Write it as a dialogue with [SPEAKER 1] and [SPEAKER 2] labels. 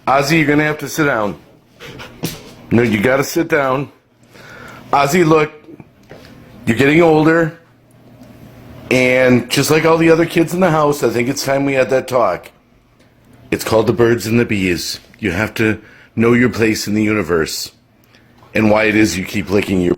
[SPEAKER 1] Ozzy, you're gonna have to sit down. No, you gotta sit down. Ozzy, look, you're getting older, and just like all the other kids in the house, I think it's time we had that talk. It's called the birds and the bees. You have to know your place in the universe and why it is you keep licking your